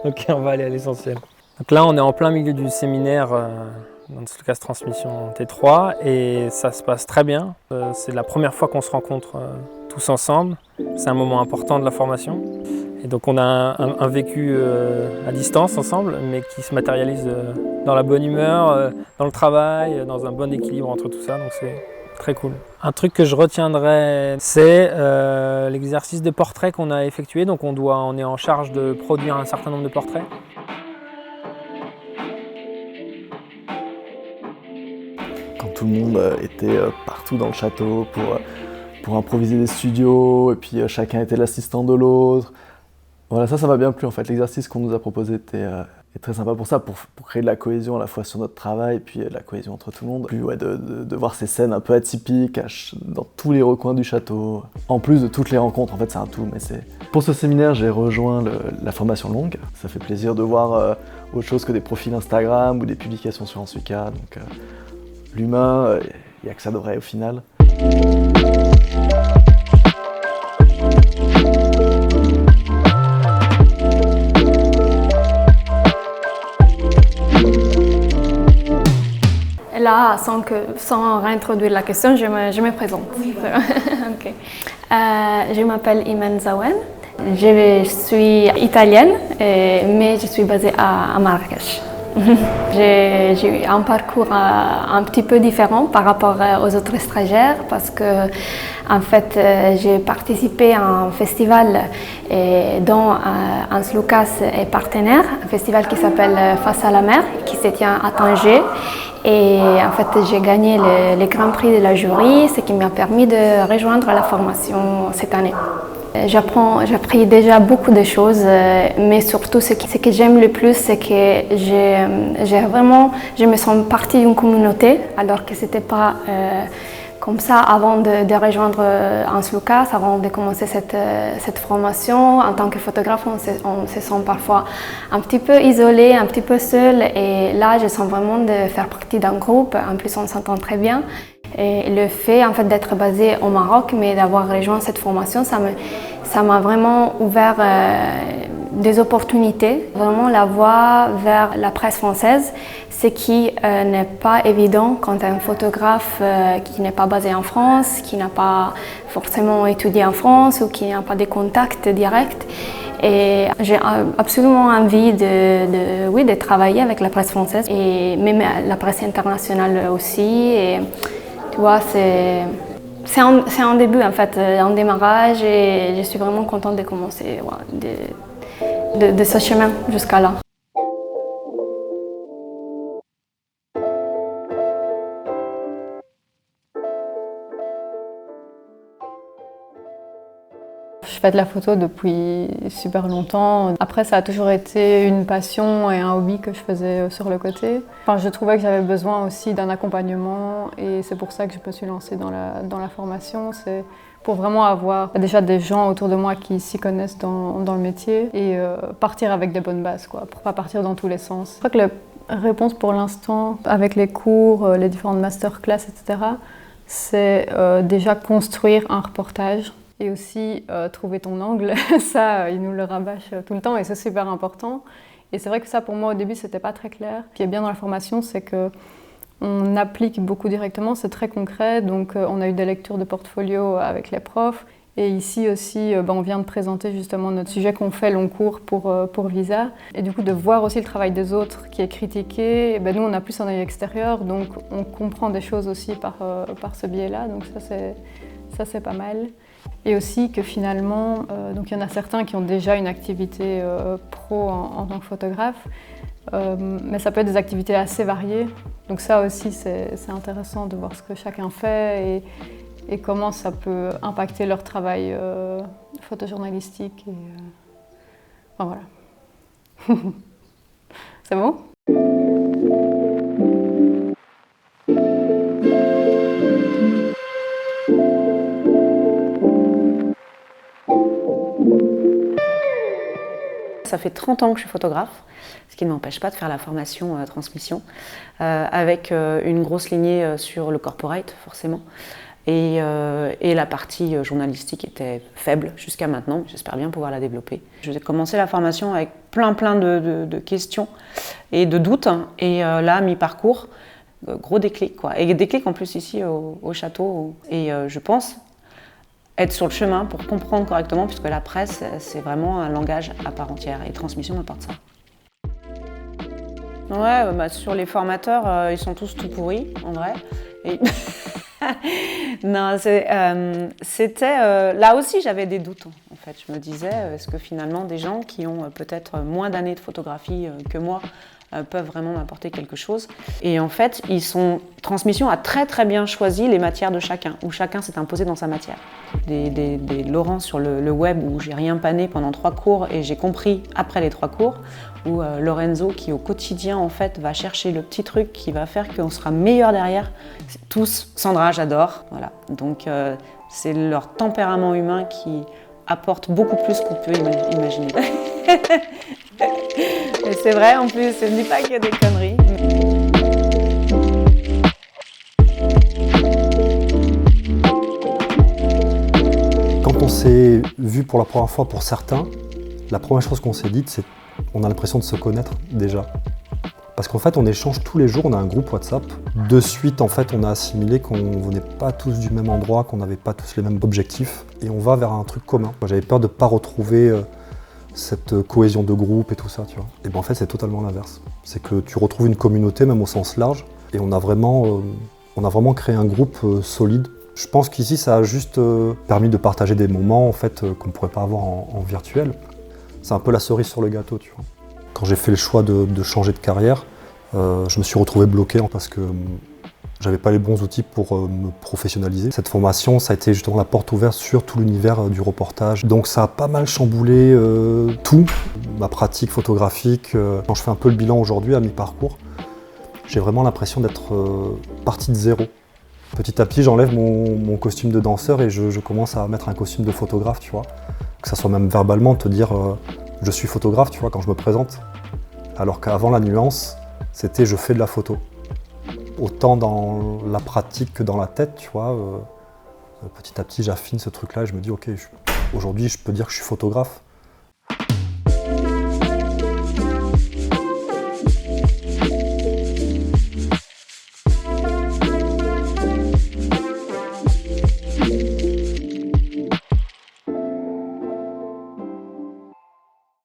Ok, on va aller à l'essentiel. Donc là, on est en plein milieu du séminaire dans le Slokas Transmission T3 et ça se passe très bien. C'est la première fois qu'on se rencontre tous ensemble. C'est un moment important de la formation. Et donc on a un vécu à distance ensemble, mais qui se matérialise dans la bonne humeur, dans le travail, dans un bon équilibre entre tout ça. Donc c'est très cool. Un truc que je retiendrai, c'est l'exercice de portrait qu'on a effectué. Donc on est en charge de produire un certain nombre de portraits. Quand tout le monde était partout dans le château pour improviser des studios, et puis chacun était l'assistant de l'autre. Voilà, ça m'a bien plu en fait. L'exercice qu'on nous a proposé est très sympa pour ça, pour créer de la cohésion à la fois sur notre travail, et puis de la cohésion entre tout le monde. Puis ouais, de voir ces scènes un peu atypiques dans tous les recoins du château. En plus de toutes les rencontres, en fait c'est un tout. Mais pour ce séminaire, j'ai rejoint la formation longue. Ça fait plaisir de voir autre chose que des profils Instagram ou des publications sur Ensuika. Donc l'humain, il n'y a que ça de vrai au final. Là, sans réintroduire la question, je me présente. Oui. Okay. Je m'appelle Iman Zawen. Je suis italienne, mais je suis basée à Marrakech. J'ai eu un parcours un petit peu différent par rapport aux autres stagiaires parce que en fait, j'ai participé à un festival dont Slokas est partenaire, un festival qui s'appelle Face à la mer, qui se tient à Tanger. Et en fait, j'ai gagné le Grand Prix de la jury, ce qui m'a permis de rejoindre la formation cette année. J'ai appris déjà beaucoup de choses, mais surtout ce que j'aime le plus, c'est que je me sens partie d'une communauté, alors que c'était pas comme ça avant de rejoindre Slokas, avant de commencer cette formation. En tant que photographe, on se sent parfois un petit peu isolé, un petit peu seul, et là, je sens vraiment de faire partie d'un groupe. En plus, on s'entend très bien. Et le fait en fait, d'être basé au Maroc, mais d'avoir rejoint cette formation, ça m'a vraiment ouvert des opportunités, vraiment la voie vers la presse française, ce qui n'est pas évident quand un photographe qui n'est pas basé en France, qui n'a pas forcément étudié en France ou qui n'a pas de contacts directs. Et j'ai absolument envie de travailler avec la presse française et même la presse internationale aussi. Et, tu vois, c'est un début en fait, un démarrage, et je suis vraiment contente de commencer de ce chemin jusqu'à là. Je fais de la photo depuis super longtemps. Après, ça a toujours été une passion et un hobby que je faisais sur le côté. Enfin, je trouvais que j'avais besoin aussi d'un accompagnement, et c'est pour ça que je me suis lancée dans la formation. C'est pour vraiment avoir déjà des gens autour de moi qui s'y connaissent dans le métier, et partir avec des bonnes bases, quoi, pour pas partir dans tous les sens. Je crois que la réponse pour l'instant, avec les cours, les différentes masterclass, etc., c'est déjà construire un reportage. Et aussi trouver ton angle, ça ils nous le rabâchent tout le temps, et c'est super important. Et c'est vrai que ça pour moi au début c'était pas très clair. Ce qui est bien dans la formation, c'est qu'on applique beaucoup directement, c'est très concret. Donc on a eu des lectures de portfolio avec les profs. Et ici aussi, on vient de présenter justement notre sujet qu'on fait long cours pour Visa. Et du coup de voir aussi le travail des autres qui est critiqué, nous on a plus un œil extérieur, donc on comprend des choses aussi par ce biais-là. Donc ça c'est pas mal. Et aussi que finalement, donc il y en a certains qui ont déjà une activité pro en tant que photographe, mais ça peut être des activités assez variées. Donc ça aussi, c'est intéressant de voir ce que chacun fait et comment ça peut impacter leur travail photojournalistique. Enfin voilà. C'est bon ? Ça fait 30 ans que je suis photographe, ce qui ne m'empêche pas de faire la formation transmission, avec une grosse lignée sur le corporate, forcément. Et la partie journalistique était faible jusqu'à maintenant. J'espère bien pouvoir la développer. J'ai commencé la formation avec plein de questions et de doutes. Et là, mi-parcours, gros déclic, quoi. Et déclic en plus ici au château. Et je pense être sur le chemin pour comprendre correctement, puisque la presse, c'est vraiment un langage à part entière. Et transmission m'apporte ça. Ouais, bah, sur les formateurs, ils sont tous tout pourris, en vrai. Et... non, c'était... là aussi, j'avais des doutes, en fait. Je me disais, est-ce que finalement, des gens qui ont peut-être moins d'années de photographie que moi peuvent vraiment m'apporter quelque chose. Et en fait, Transmission a très bien choisi les matières de chacun, où chacun s'est imposé dans sa matière. Des Laurent sur le web où j'ai rien pané pendant 3 cours et j'ai compris après les 3 cours, ou Lorenzo qui au quotidien en fait va chercher le petit truc qui va faire qu'on sera meilleur derrière. Tous, Sandra, j'adore. Voilà. Donc c'est leur tempérament humain qui apporte beaucoup plus qu'on peut imaginer. Et c'est vrai en plus, je ne dis pas qu'il y a des conneries. Quand on s'est vu pour la première fois pour certains, la première chose qu'on s'est dite, c'est qu'on a l'impression de se connaître déjà. Parce qu'en fait, on échange tous les jours, on a un groupe WhatsApp. De suite, en fait, on a assimilé qu'on venait pas tous du même endroit, qu'on n'avait pas tous les mêmes objectifs. Et on va vers un truc commun. Moi, j'avais peur de ne pas retrouver cette cohésion de groupe et tout ça, tu vois. Et bien en fait, c'est totalement l'inverse. C'est que tu retrouves une communauté, même au sens large, et on a vraiment créé un groupe solide. Je pense qu'ici, ça a juste permis de partager des moments en fait, qu'on ne pourrait pas avoir en virtuel. C'est un peu la cerise sur le gâteau, tu vois. Quand j'ai fait le choix de changer de carrière, je me suis retrouvé bloqué parce que j'avais pas les bons outils pour me professionnaliser. Cette formation, ça a été justement la porte ouverte sur tout l'univers du reportage. Donc ça a pas mal chamboulé tout, ma pratique photographique. Quand je fais un peu le bilan aujourd'hui à mi-parcours, j'ai vraiment l'impression d'être parti de zéro. Petit à petit, j'enlève mon costume de danseur et je commence à mettre un costume de photographe, tu vois. Que ça soit même verbalement, te dire je suis photographe, tu vois, quand je me présente. Alors qu'avant, la nuance, c'était je fais de la photo. Autant dans la pratique que dans la tête, tu vois. Petit à petit, j'affine ce truc-là et je me dis, ok, aujourd'hui, je peux dire que je suis photographe.